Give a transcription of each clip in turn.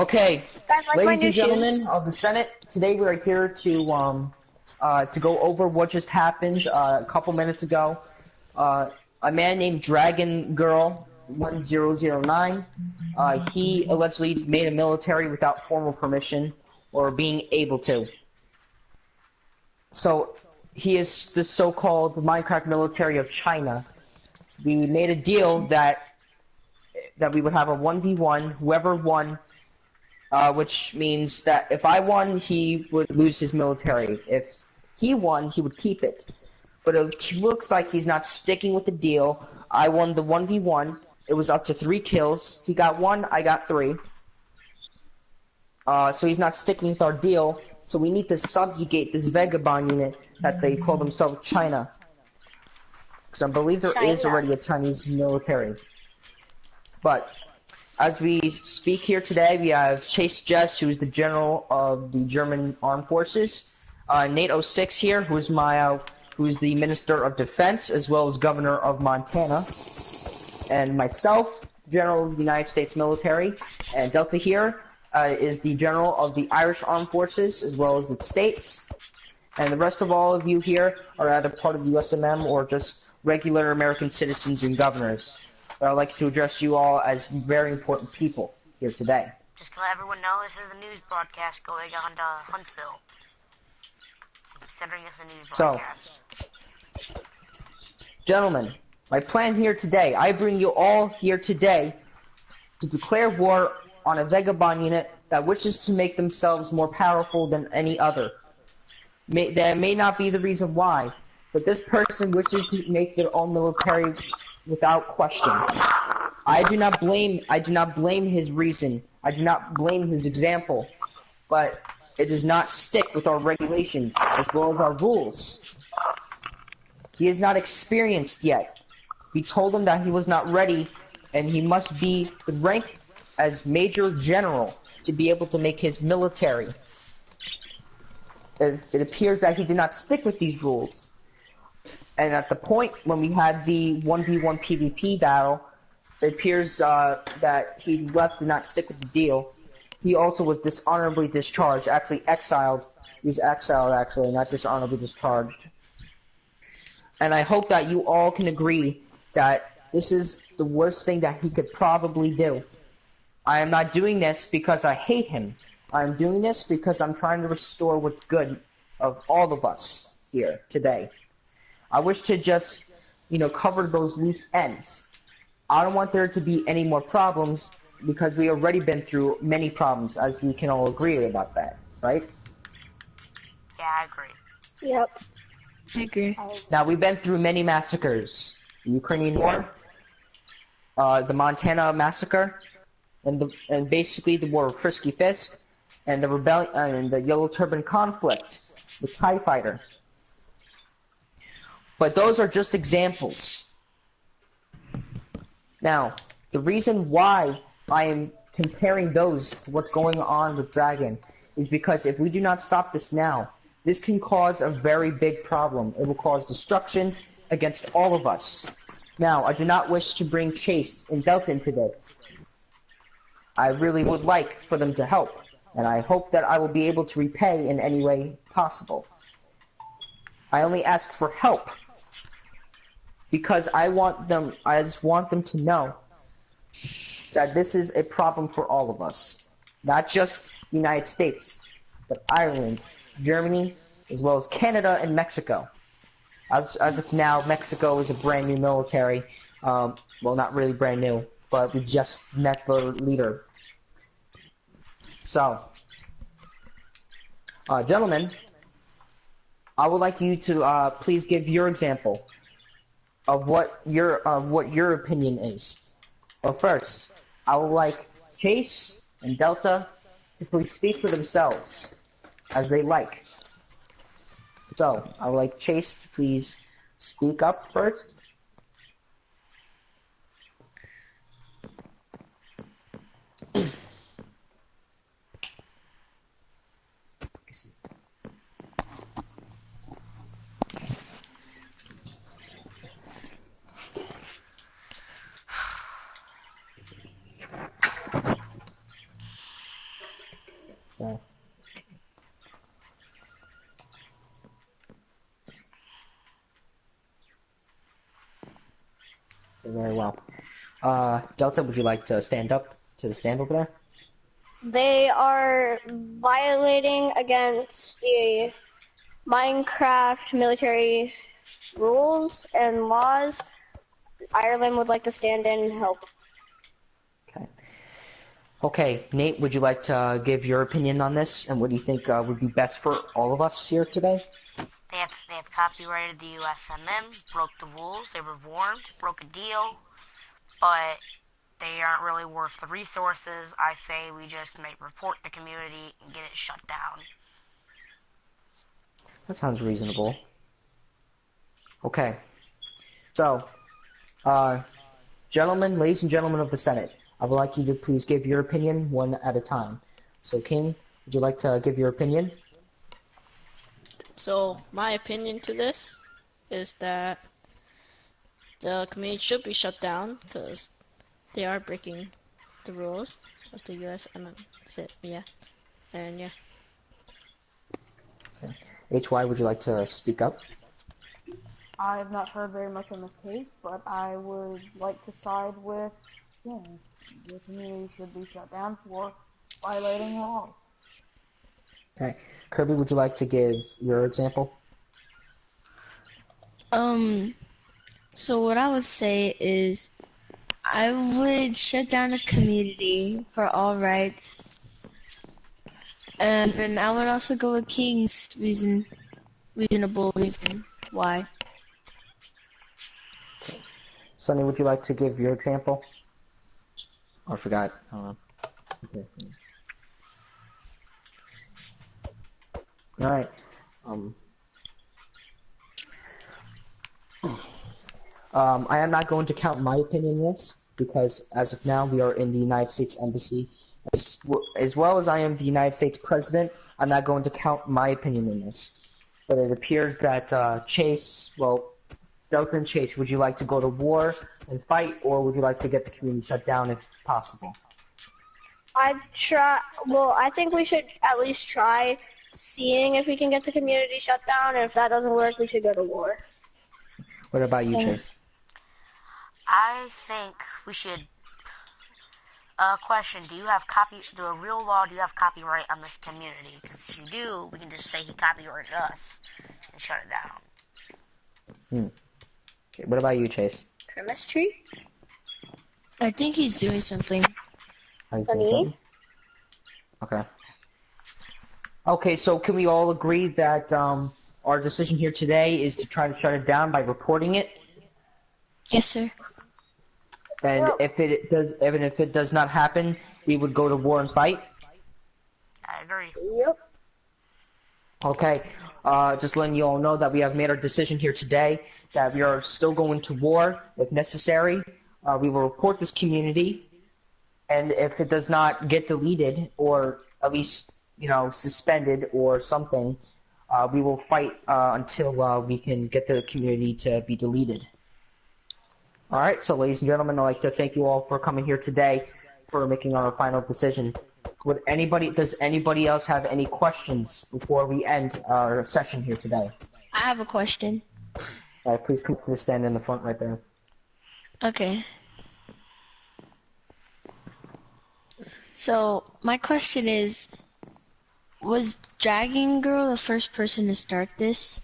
Okay, Guys, like my ladies new and gentlemen shoes. of the Senate, today we are here to go over what just happened a couple minutes ago. A man named Dragon Girl 1009, he allegedly made a military without formal permission or being able to. So he is the so-called Minecraft military of China. We made a deal that we would have a 1v1, whoever won. Which means that if I won, he would lose his military. If he won, he would keep it. But it looks like he's not sticking with the deal. I won the 1v1. It was up to 3 kills. He got 1, I got 3. So he's not sticking with our deal. So we need to subjugate this vagabond unit that they call themselves China. Because I believe there is already a Chinese military. But as we speak here today, we have Chase Jess, who is the general of the German Armed Forces. Nate 06 here, who is the Minister of Defense, as well as Governor of Montana. And myself, General of the United States Military. And Delta here is the General of the Irish Armed Forces, as well as its states. And the rest of all of you here are either part of the USMM or just regular American citizens and governors. But I'd like to address you all as very important people here today. Just to let everyone know, this is a news broadcast going on to Huntsville. I'm considering this a news broadcast. So, gentlemen, my plan here today, I bring you all here today to declare war on a vagabond unit that wishes to make themselves more powerful than any other. That may not be the reason why, but this person wishes to make their own military without question. I do not blame his reason. I do not blame his example, but it does not stick with our regulations as well as our rules. He is not experienced yet. We told him that he was not ready, and he must be ranked as Major General to be able to make his military. It appears that he did not stick with these rules. And at the point when we had the 1v1 PvP battle, it appears that he left and not stick with the deal. He also was dishonorably discharged, actually exiled. He was exiled, actually, not dishonorably discharged. And I hope that you all can agree that this is the worst thing that he could probably do. I am not doing this because I hate him. I am doing this because I'm trying to restore what's good of all of us here today. I wish to just, cover those loose ends. I don't want there to be any more problems because we already been through many problems, as we can all agree about that, right? Yeah, I agree. Yep. I agree. Now, we've been through many massacres. The Ukrainian War, the Montana Massacre, and basically the War of Frisky Fisk, and the rebellion, and the Yellow Turban conflict with TIE Fighter. But those are just examples. Now, the reason why I am comparing those to what's going on with Dragon is because if we do not stop this now, this can cause a very big problem. It will cause destruction against all of us. Now, I do not wish to bring Chase and Delta into this. I really would like for them to help, and I hope that I will be able to repay in any way possible. I only ask for help because I just want them to know that this is a problem for all of us. Not just the United States, but Ireland, Germany, as well as Canada and Mexico. As of now, Mexico is a brand new military. Well, not really brand new, but we just met the leader. So, gentlemen, I would like you to please give your example of what your opinion is. But first, I would like Chase and Delta to please speak for themselves as they like. So, I would like Chase to please speak up first. So. Very well. Delta, would you like to stand up to the stand over there? They are violating against the Minecraft military rules and laws. Ireland would like to stand in and help. Okay. Okay, Nate, would you like to give your opinion on this, and what do you think would be best for all of us here today? They have copyrighted the USMM, broke the rules, they were warned, broke a deal, but they aren't really worth the resources. I say we just report the community and get it shut down. That sounds reasonable. Okay. So, ladies and gentlemen of the Senate, I would like you to please give your opinion one at a time. So, King, would you like to give your opinion? So, my opinion to this is that the community should be shut down because they are breaking the rules of the USMM. Yeah. And yeah. Okay. HY, would you like to speak up? I have not heard very much on this case, but I would like to side with King. The community should be shut down for violating laws. Okay. Kirby, would you like to give your example? So what I would say is I would shut down the community for all rights. And then I would also go with King's reasonable reason why. Sonny, would you like to give your example? Oh, I forgot. Hold on. Okay. All right. I am not going to count my opinion in this because as of now we are in the United States Embassy. As well as I am the United States President, I'm not going to count my opinion in this. But it appears that Delta and Chase, would you like to go to war and fight, or would you like to get the community shut down if possible? I think we should at least try seeing if we can get the community shut down, and if that doesn't work, we should go to war. What about you, Chase? I think we should. Question: do a real law? Do you have copyright on this community? Because if you do, we can just say he copyrighted us and shut it down. Okay, what about you, Chase? Christmas tree? I think he's doing something. Funny? Okay. Okay, so can we all agree that our decision here today is to try to shut it down by reporting it? Yes, sir. And if it does not happen, we would go to war and fight? I agree. Yep. Okay, just letting you all know that we have made our decision here today, that we are still going to war if necessary. We will report this community, and if it does not get deleted, or at least, suspended or something, we will fight until we can get the community to be deleted. Alright, so ladies and gentlemen, I'd like to thank you all for coming here today for making our final decision. Does anybody else have any questions before we end our session here today? I have a question. Alright, please come to the stand in the front right there. Okay. So, my question is, was Dragon Girl the first person to start this?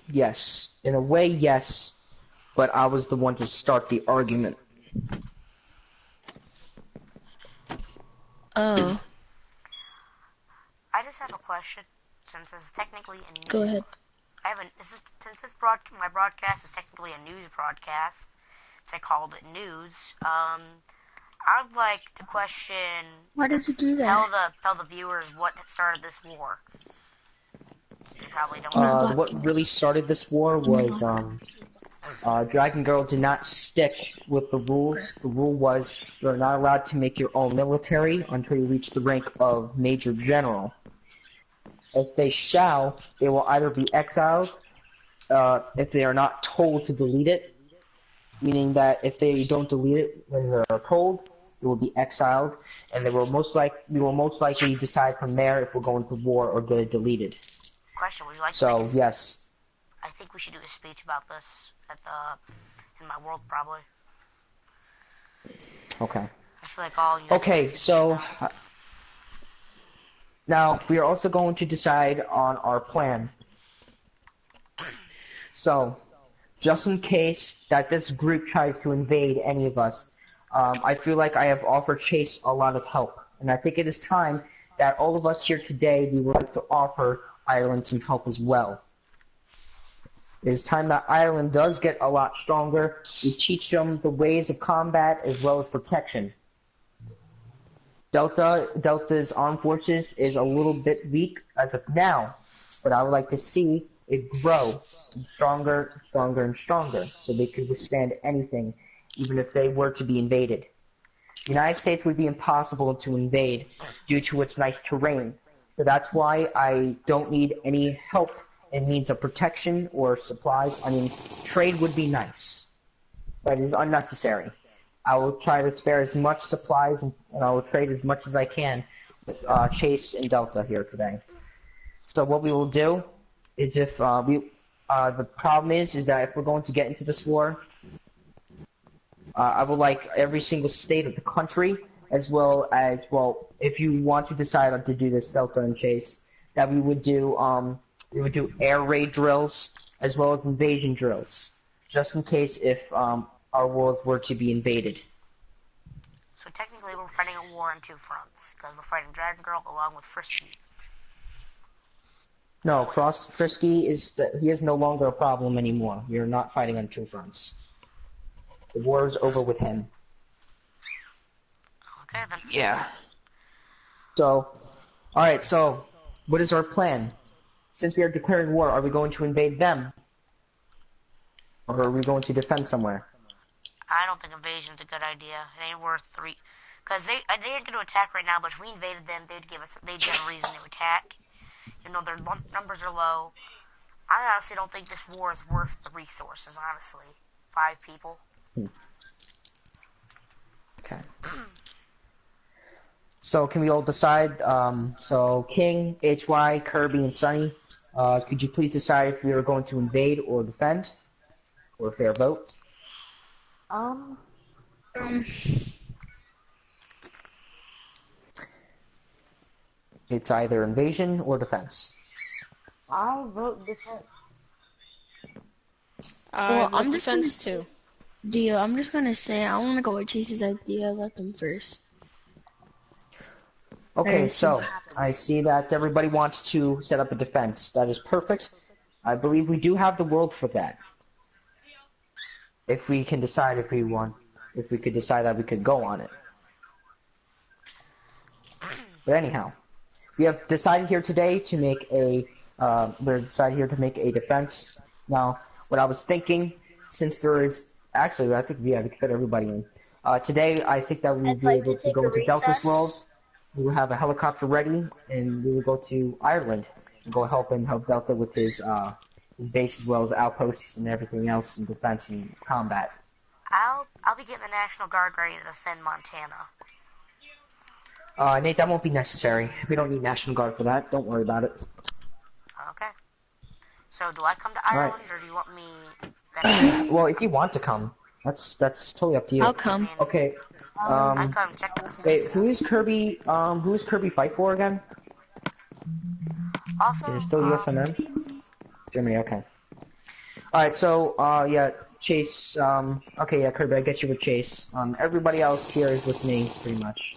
Yes. In a way, yes. But I was the one to start the argument. Oh. I just have a question, since this is technically a news. Go ahead. My broadcast is technically a news broadcast, so I called it news. I'd like to question. Why did you do that? Tell the viewers what started this war. They probably don't know. What really started this war was Dragon Girl did not stick with the rules. The rule was you're not allowed to make your own military until you reach the rank of Major General. If they shall, they will either be exiled if they are not told to delete it, meaning that if they don't delete it when they're told, we will be exiled, and we will most likely decide from there if we're going to war or get it deleted. Question: would you like to So make a, yes. I think we should do a speech about this at in my world probably. Okay. I feel like all. Okay, so now we are also going to decide on our plan. So, just in case that this group tries to invade any of us, I feel like I have offered Chase a lot of help, and I think it is time that all of us here today, we would like to offer Ireland some help as well. It is time that Ireland does get a lot stronger. We teach them the ways of combat as well as protection. Delta's armed forces is a little bit weak as of now, but I would like to see it grow stronger, stronger, and stronger, so they could withstand anything, even if they were to be invaded. The United States would be impossible to invade due to its nice terrain, so that's why I don't need any help in means of protection or supplies. I mean, trade would be nice, but it is unnecessary. I will try to spare as much supplies, and I will trade as much as I can with Chase and Delta here today. So what we will do is if the problem is that if we're going to get into this war, I would like every single state of the country, as well as, well, if you want to decide on to do this, Delta and Chase, that we would do air raid drills as well as invasion drills, just in case if our worlds were to be invaded. So technically we're fighting a war on two fronts, because we're fighting Dragon Girl along with Frisky. No, Frisky he is no longer a problem anymore. We are not fighting on two fronts. The war is over with him. Okay then. Yeah. So, alright, so, what is our plan? Since we are declaring war, are we going to invade them? Or are we going to defend somewhere? I don't think invasion's a good idea. It ain't worth three. Because they aren't going to attack right now, but if we invaded them, they'd have a reason to attack. You know, their numbers are low. I honestly don't think this war is worth the resources, honestly. 5 people. Okay. So can we all decide? So King, HY, Kirby, and Sunny, could you please decide if we are going to invade or defend? Or a fair vote? It's either invasion or defense. I vote defense. Well, I'm just gonna defense too. Dio, I'm just gonna say I want to go with Chase's idea. Let them first. Okay, so I see that everybody wants to set up a defense. That is perfect. I believe we do have the world for that. If we can decide if we could decide that we could go on it. But anyhow, we have decided here today to make a defense. Now, what I was thinking, since there is actually, I think we could fit everybody in. Today, I think that we will be able to go into Delta's world. We will have a helicopter ready, and we will go to Ireland and go help Delta with his base as well as outposts and everything else in defense and combat. I'll be getting the National Guard ready to defend Montana. Nate, that won't be necessary. We don't need National Guard for that. Don't worry about it. Okay. So do I come to Ireland, or do you want me? Well, if you want to come, that's totally up to you. I'll come. Okay. I come check out the Wait, faces. who is Kirby? Who is Kirby fight for again? Also, Is it still USMM? Germany. Okay. All right. So, yeah, Chase. Okay, yeah, Kirby. I guess you're with Chase. Everybody else here is with me, pretty much.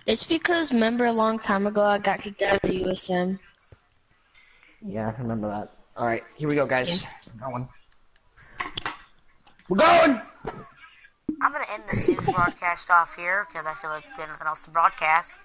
It's because, remember a long time ago I got kicked out of the USM. Yeah, I remember that. All right, here we go, guys. Yeah. We're going. I'm gonna end this news broadcast off here because I feel like there's nothing else to broadcast.